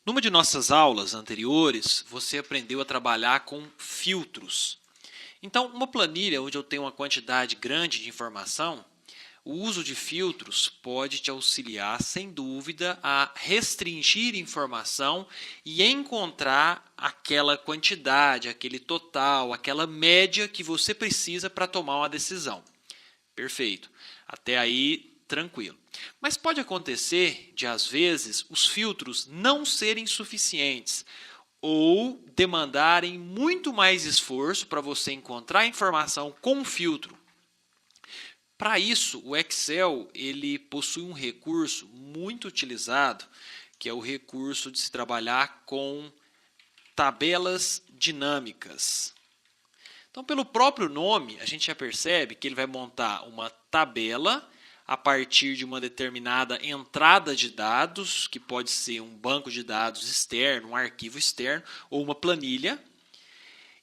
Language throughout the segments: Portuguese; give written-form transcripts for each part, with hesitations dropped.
Numa de nossas aulas anteriores, você aprendeu a trabalhar com filtros. Então, uma planilha onde eu tenho uma quantidade grande de informação, o uso de filtros pode te auxiliar, sem dúvida, a restringir informação e encontrar aquela quantidade, aquele total, aquela média que você precisa para tomar uma decisão. Perfeito. Até aí, tranquilo. Mas pode acontecer de, às vezes, os filtros não serem suficientes ou demandarem muito mais esforço para você encontrar informação com filtro. Para isso, o Excel ele possui um recurso muito utilizado, que é o recurso de se trabalhar com tabelas dinâmicas. Então, pelo próprio nome, a gente já percebe que ele vai montar uma tabela a partir de uma determinada entrada de dados, que pode ser um banco de dados externo, um arquivo externo ou uma planilha.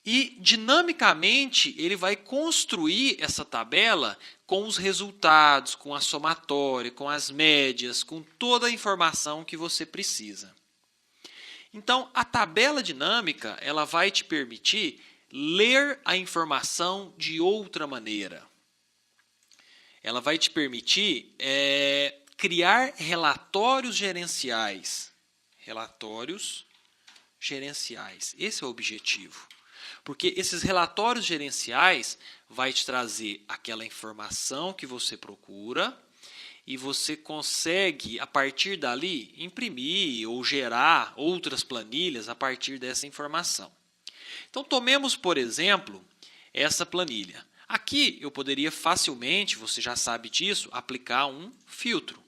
E, dinamicamente, ele vai construir essa tabela com os resultados, com a somatória, com as médias, com toda a informação que você precisa. Então, a tabela dinâmica ela vai te permitir ler a informação de outra maneira. Ela vai te permitir criar relatórios gerenciais. Relatórios gerenciais. Esse é o objetivo. Porque esses relatórios gerenciais vai te trazer aquela informação que você procura e você consegue, a partir dali, imprimir ou gerar outras planilhas a partir dessa informação. Então, tomemos, por exemplo, essa planilha. Aqui eu poderia facilmente, você já sabe disso, aplicar um filtro.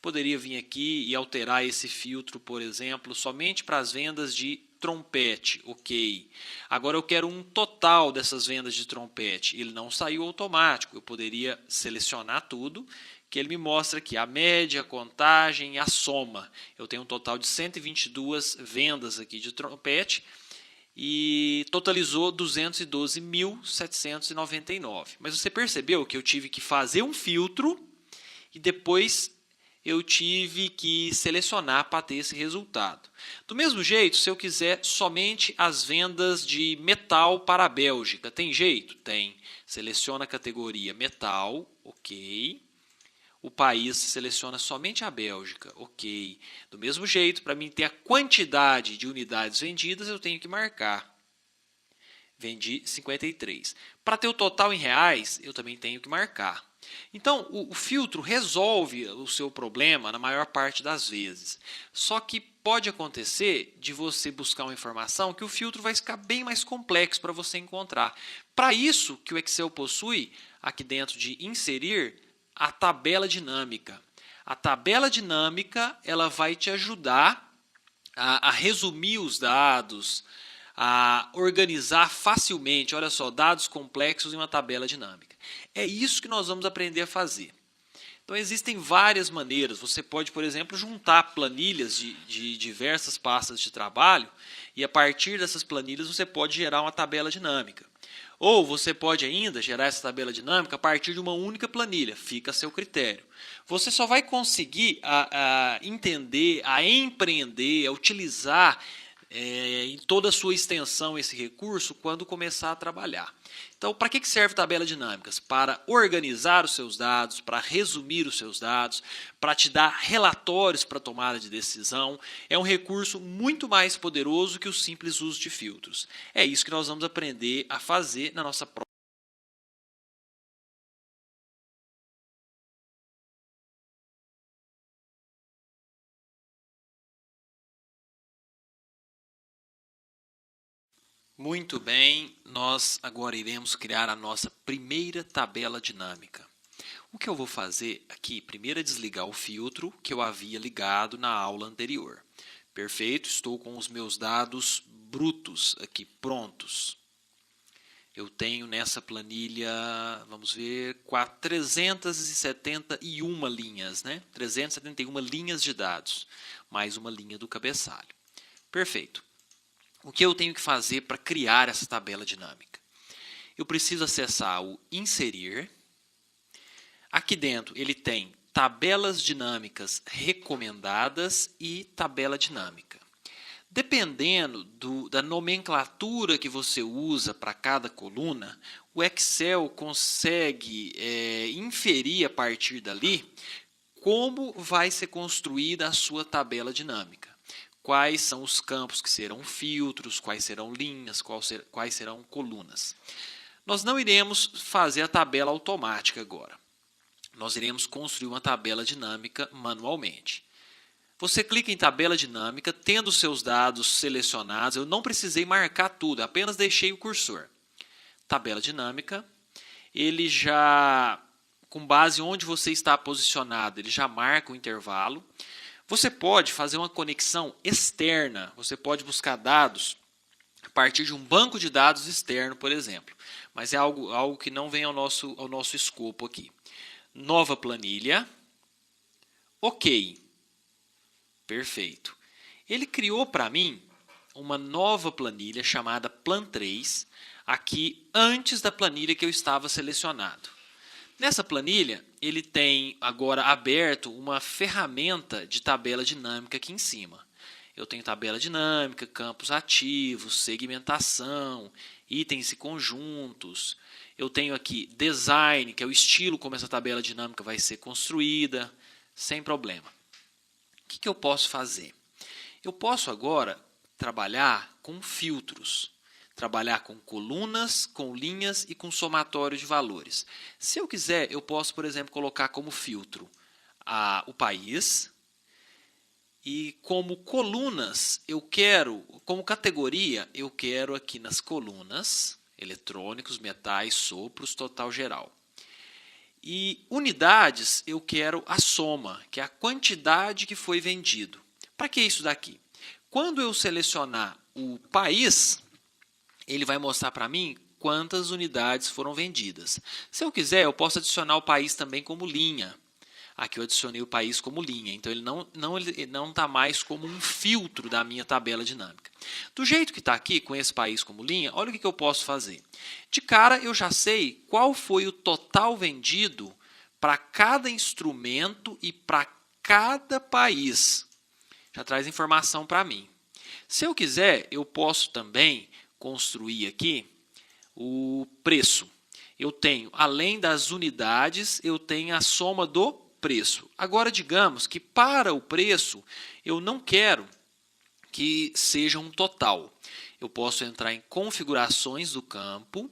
Poderia vir aqui e alterar esse filtro, por exemplo, somente para as vendas de trompete, ok. Agora eu quero um total dessas vendas de trompete. Ele não saiu automático, eu poderia selecionar tudo, que ele me mostra aqui a média, a contagem e a soma. Eu tenho um total de 122 vendas aqui de trompete, e totalizou 212.799. Mas você percebeu que eu tive que fazer um filtro e depois eu tive que selecionar para ter esse resultado. Do mesmo jeito, se eu quiser somente as vendas de metal para a Bélgica, tem jeito? Tem. Seleciona a categoria metal, ok. O país seleciona somente a Bélgica, ok. Do mesmo jeito, para mim ter a quantidade de unidades vendidas, eu tenho que marcar. Vendi 53. Para ter o total em reais, eu também tenho que marcar. Então, o filtro resolve o seu problema na maior parte das vezes. Só que pode acontecer de você buscar uma informação que o filtro vai ficar bem mais complexo para você encontrar. Para isso que o Excel possui, aqui dentro de inserir, a tabela dinâmica. A tabela dinâmica ela vai te ajudar a resumir os dados, a organizar facilmente, olha só, dados complexos em uma tabela dinâmica. É isso que nós vamos aprender a fazer. Então, existem várias maneiras. Você pode, por exemplo, juntar planilhas de diversas pastas de trabalho e, a partir dessas planilhas, você pode gerar uma tabela dinâmica. Ou você pode ainda gerar essa tabela dinâmica a partir de uma única planilha, fica a seu critério. Você só vai conseguir entender, a empreender, a utilizar em toda a sua extensão esse recurso quando começar a trabalhar. Então, para que serve tabelas dinâmicas? Para organizar os seus dados, para resumir os seus dados, para te dar relatórios para tomada de decisão. É um recurso muito mais poderoso que o simples uso de filtros. É isso que nós vamos aprender a fazer na nossa próxima. Muito bem, nós agora iremos criar a nossa primeira tabela dinâmica. O que eu vou fazer aqui, primeiro é desligar o filtro que eu havia ligado na aula anterior. Perfeito, estou com os meus dados brutos aqui prontos. Eu tenho nessa planilha, vamos ver, 371 linhas, né? 371 linhas de dados, mais uma linha do cabeçalho. Perfeito. O que eu tenho que fazer para criar essa tabela dinâmica? Eu preciso acessar o Inserir. Aqui dentro ele tem tabelas dinâmicas recomendadas e tabela dinâmica. Dependendo da nomenclatura que você usa para cada coluna, o Excel consegue inferir a partir dali como vai ser construída a sua tabela dinâmica. Quais são os campos que serão filtros, quais serão linhas, quais serão colunas. Nós não iremos fazer a tabela automática agora. Nós iremos construir uma tabela dinâmica manualmente. Você clica em tabela dinâmica, tendo seus dados selecionados. Eu não precisei marcar tudo, apenas deixei o cursor. Tabela dinâmica, ele já, com base onde você está posicionado, ele já marca o intervalo. Você pode fazer uma conexão externa, você pode buscar dados a partir de um banco de dados externo, por exemplo. Mas é algo que não vem ao nosso escopo aqui. Nova planilha. Ok. Perfeito. Ele criou para mim uma nova planilha chamada Plan3, aqui antes da planilha que eu estava selecionado. Nessa planilha, ele tem agora aberto uma ferramenta de tabela dinâmica aqui em cima. Eu tenho tabela dinâmica, campos ativos, segmentação, itens e conjuntos. Eu tenho aqui design, que é o estilo como essa tabela dinâmica vai ser construída, sem problema. O que eu posso fazer? Eu posso agora trabalhar com filtros. Trabalhar com colunas, com linhas e com somatório de valores. Se eu quiser, eu posso, por exemplo, colocar como filtro o país. E como colunas, como categoria, eu quero aqui nas colunas, eletrônicos, metais, sopros, total geral. E unidades, eu quero a soma, que é a quantidade que foi vendido. Para que isso daqui? Quando eu selecionar o país, ele vai mostrar para mim quantas unidades foram vendidas. Se eu quiser, eu posso adicionar o país também como linha. Aqui eu adicionei o país como linha, então ele não está mais como um filtro da minha tabela dinâmica. Do jeito que está aqui, com esse país como linha, olha o que eu posso fazer. De cara, eu já sei qual foi o total vendido para cada instrumento e para cada país. Já traz informação para mim. Se eu quiser, eu posso também construir aqui o preço. Eu tenho, além das unidades, eu tenho a soma do preço. Agora, digamos que para o preço, eu não quero que seja um total. Eu posso entrar em configurações do campo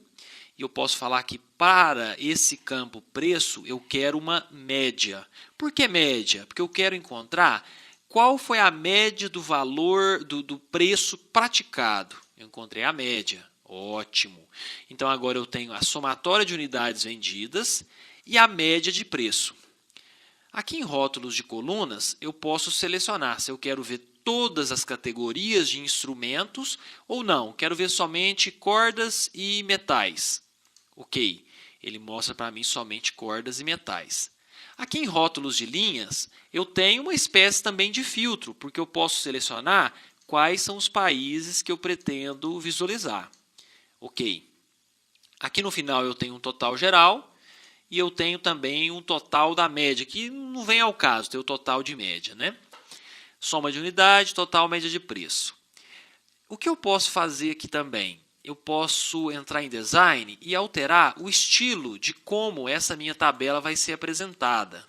e eu posso falar que para esse campo preço, eu quero uma média. Por que média? Porque eu quero encontrar qual foi a média do valor do preço praticado. Eu encontrei a média. Ótimo. Então, agora eu tenho a somatória de unidades vendidas e a média de preço. Aqui em rótulos de colunas, eu posso selecionar se eu quero ver todas as categorias de instrumentos ou não. Quero ver somente cordas e metais. Ok, ele mostra para mim somente cordas e metais. Aqui em rótulos de linhas, eu tenho uma espécie também de filtro, porque eu posso selecionar quais são os países que eu pretendo visualizar. Ok. Aqui no final eu tenho um total geral e eu tenho também um total da média, que não vem ao caso, tem o total de média, né? Soma de unidade, total média de preço. O que eu posso fazer aqui também? Eu posso entrar em design e alterar o estilo de como essa minha tabela vai ser apresentada.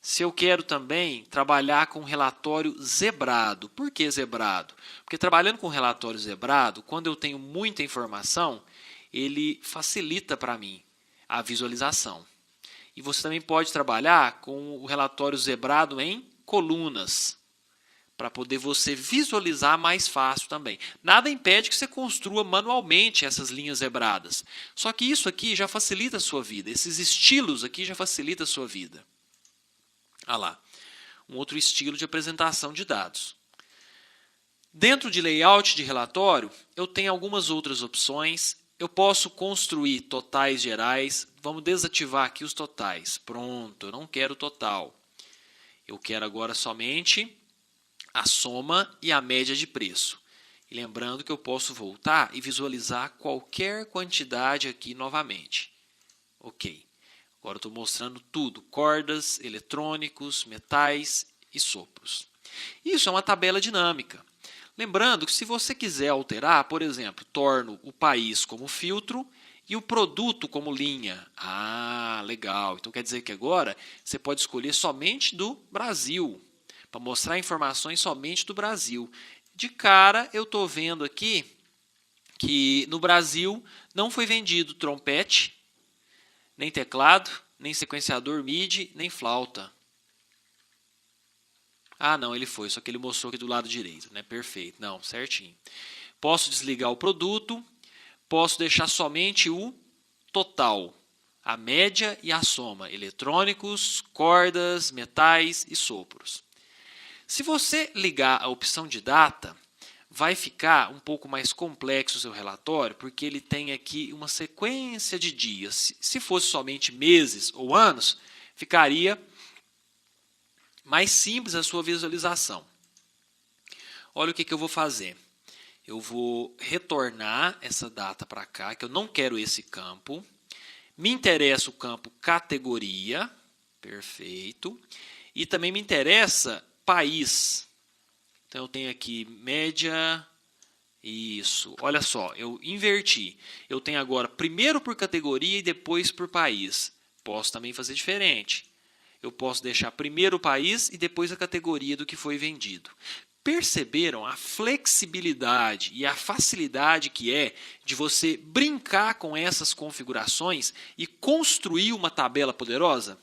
Se eu quero também trabalhar com relatório zebrado. Por que zebrado? Porque trabalhando com relatório zebrado, quando eu tenho muita informação, ele facilita para mim a visualização. E você também pode trabalhar com o relatório zebrado em colunas, para poder você visualizar mais fácil também. Nada impede que você construa manualmente essas linhas zebradas. Só que isso aqui já facilita a sua vida. Esses estilos aqui já facilitam a sua vida. Olha lá, um outro estilo de apresentação de dados. Dentro de layout de relatório, eu tenho algumas outras opções. Eu posso construir totais gerais. Vamos desativar aqui os totais. Pronto, eu não quero total. Eu quero agora somente a soma e a média de preço. E lembrando que eu posso voltar e visualizar qualquer quantidade aqui novamente. Ok. Agora eu estou mostrando tudo, cordas, eletrônicos, metais e sopros. Isso é uma tabela dinâmica. Lembrando que se você quiser alterar, por exemplo, torno o país como filtro e o produto como linha. Ah, legal. Então quer dizer que agora você pode escolher somente do Brasil, para mostrar informações somente do Brasil. De cara, eu estou vendo aqui que no Brasil não foi vendido trompete, nem teclado, nem sequenciador MIDI, nem flauta. Ah, não, ele foi, só que ele mostrou aqui do lado direito, né? Perfeito, não, certinho. Posso desligar o produto, posso deixar somente o total, a média e a soma, eletrônicos, cordas, metais e sopros. Se você ligar a opção de data, vai ficar um pouco mais complexo o seu relatório, porque ele tem aqui uma sequência de dias. Se fosse somente meses ou anos, ficaria mais simples a sua visualização. Olha o que eu vou fazer. Eu vou retornar essa data para cá, que eu não quero esse campo. Me interessa o campo categoria, perfeito. E também me interessa país. Então eu tenho aqui média, isso. Olha só, eu inverti. Eu tenho agora primeiro por categoria e depois por país. Posso também fazer diferente. Eu posso deixar primeiro o país e depois a categoria do que foi vendido. Perceberam a flexibilidade e a facilidade que é de você brincar com essas configurações e construir uma tabela poderosa?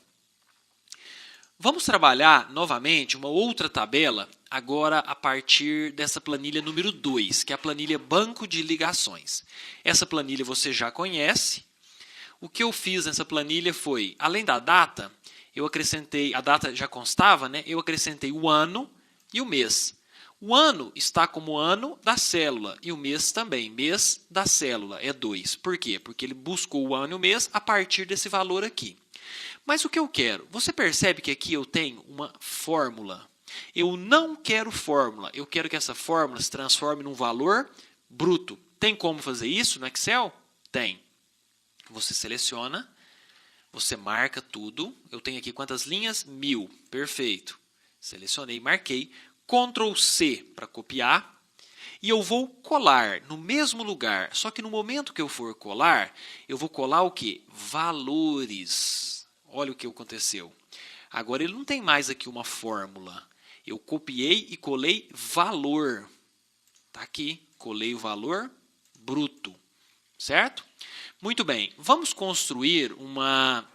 Vamos trabalhar novamente uma outra tabela, agora a partir dessa planilha número 2, que é a planilha Banco de Ligações. Essa planilha você já conhece. O que eu fiz nessa planilha foi, além da data, eu acrescentei, a data já constava, né? Eu acrescentei o ano e o mês. O ano está como ano da célula e o mês também, mês da célula, é 2. Por quê? Porque ele buscou o ano e o mês a partir desse valor aqui. Mas o que eu quero? Você percebe que aqui eu tenho uma fórmula. Eu não quero fórmula, eu quero que essa fórmula se transforme num valor bruto. Tem como fazer isso no Excel? Tem. Você seleciona, você marca tudo. Eu tenho aqui quantas linhas? 1000. Perfeito. Selecionei, marquei. Ctrl C para copiar. E eu vou colar no mesmo lugar. Só que no momento que eu for colar, eu vou colar o quê? Valores. Olha o que aconteceu. Agora ele não tem mais aqui uma fórmula. Eu copiei e colei valor. Está aqui. Colei o valor bruto. Certo? Muito bem. Vamos construir uma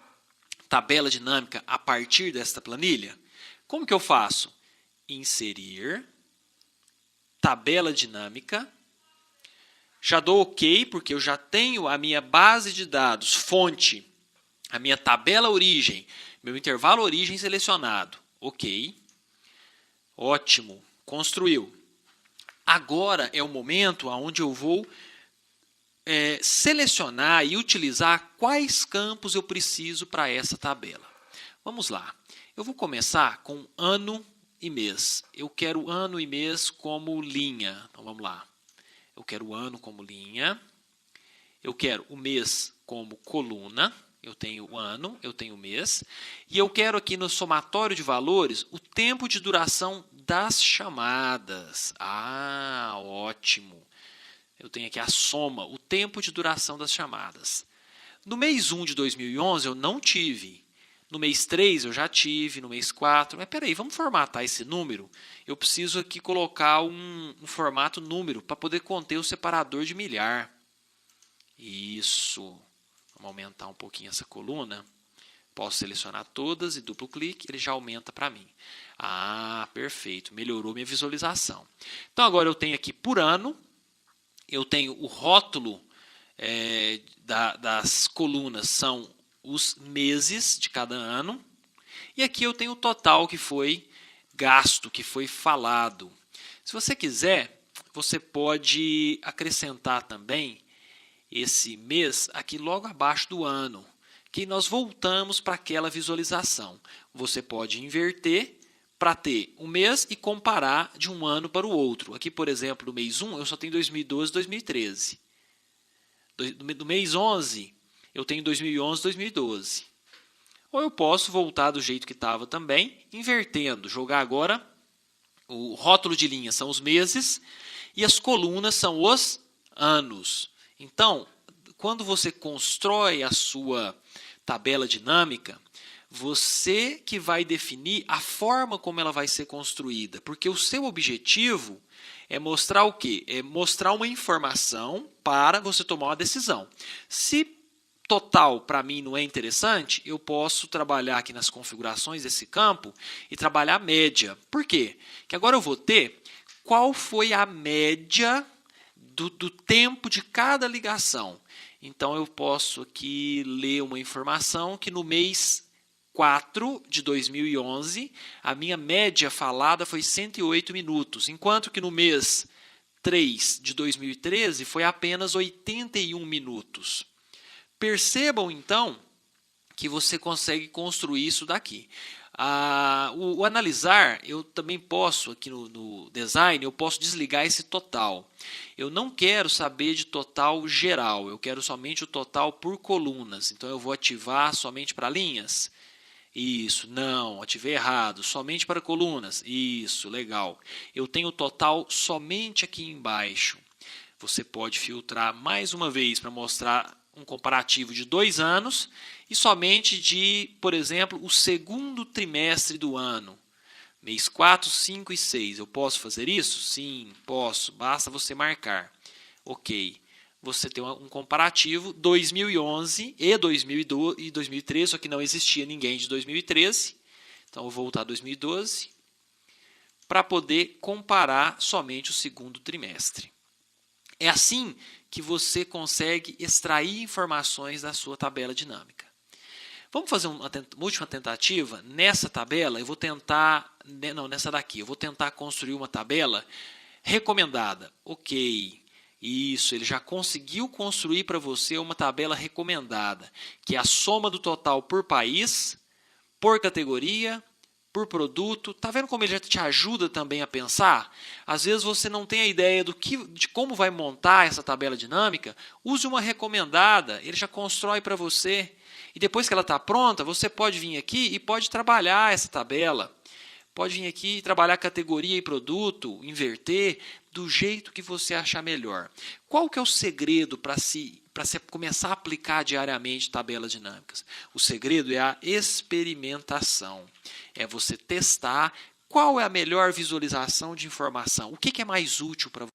tabela dinâmica a partir desta planilha? Como que eu faço? Inserir, tabela dinâmica. Já dou OK, porque eu já tenho a minha base de dados, fonte, a minha tabela origem, meu intervalo origem selecionado. OK. Ótimo. Construiu. Agora é o momento onde eu vou selecionar e utilizar quais campos eu preciso para essa tabela. Vamos lá. Eu vou começar com ano e mês. Eu quero ano e mês como linha. Então vamos lá. Eu quero o ano como linha. Eu quero o mês como coluna. Eu tenho o ano, eu tenho o mês. E eu quero aqui no somatório de valores o tempo de duração das chamadas. Ah, ótimo. Eu tenho aqui a soma, o tempo de duração das chamadas. No mês 1 de 2011 eu não tive. No mês 3 eu já tive, no mês 4. Mas peraí, vamos formatar esse número? Eu preciso aqui colocar um formato número para poder conter o separador de milhar. Isso. Vamos aumentar um pouquinho essa coluna. Posso selecionar todas e duplo clique, ele já aumenta para mim. Ah, perfeito, melhorou minha visualização. Então agora eu tenho aqui por ano, eu tenho o rótulo das colunas, são os meses de cada ano. E aqui eu tenho o total que foi gasto, que foi falado. Se você quiser, você pode acrescentar também esse mês aqui logo abaixo do ano, que nós voltamos para aquela visualização. Você pode inverter para ter um mês e comparar de um ano para o outro. Aqui, por exemplo, no mês 1, eu só tenho 2012 e 2013. Do mês 11, eu tenho 2011 e 2012. Ou eu posso voltar do jeito que estava também, invertendo. Jogar agora, o rótulo de linha são os meses, e as colunas são os anos. Então, quando você constrói a sua tabela dinâmica, você que vai definir a forma como ela vai ser construída, porque o seu objetivo é mostrar o quê? É mostrar uma informação para você tomar uma decisão. Se total para mim não é interessante, eu posso trabalhar aqui nas configurações desse campo e trabalhar média. Por quê? Porque agora eu vou ter qual foi a média do tempo de cada ligação. Então eu posso aqui ler uma informação que no mês 4 de 2011, a minha média falada foi 108 minutos, enquanto que no mês 3 de 2013 foi apenas 81 minutos. Percebam, então, que você consegue construir isso daqui. O analisar, eu também posso, aqui no design, eu posso desligar esse total. Eu não quero saber de total geral, eu quero somente o total por colunas. Então, eu vou ativar somente para linhas. Isso, não, ativei errado, somente para colunas. Isso, legal. Eu tenho o total somente aqui embaixo. Você pode filtrar mais uma vez para mostrar um comparativo de 2 anos e somente de, por exemplo, o segundo trimestre do ano. Mês 4, 5 e 6. Eu posso fazer isso? Sim, posso. Basta você marcar. Ok. Você tem um comparativo 2011 e 2012 e 2013, só que não existia ninguém de 2013. Então, eu vou voltar a 2012 para poder comparar somente o segundo trimestre. É assim que você consegue extrair informações da sua tabela dinâmica. Vamos fazer uma última tentativa. Nessa tabela, eu vou tentar... Não, nessa daqui. Eu vou tentar construir uma tabela recomendada. Ok. Isso, ele já conseguiu construir para você uma tabela recomendada, que é a soma do total por país, por categoria, por produto. Está vendo como ele já te ajuda também a pensar? Às vezes você não tem a ideia de como vai montar essa tabela dinâmica. Use uma recomendada, ele já constrói para você. E depois que ela está pronta, você pode vir aqui e pode trabalhar essa tabela. Pode vir aqui e trabalhar categoria e produto, inverter, do jeito que você achar melhor. Qual que é o segredo para você começar a aplicar diariamente tabelas dinâmicas? O segredo é a experimentação. É você testar qual é a melhor visualização de informação. O que é mais útil para você.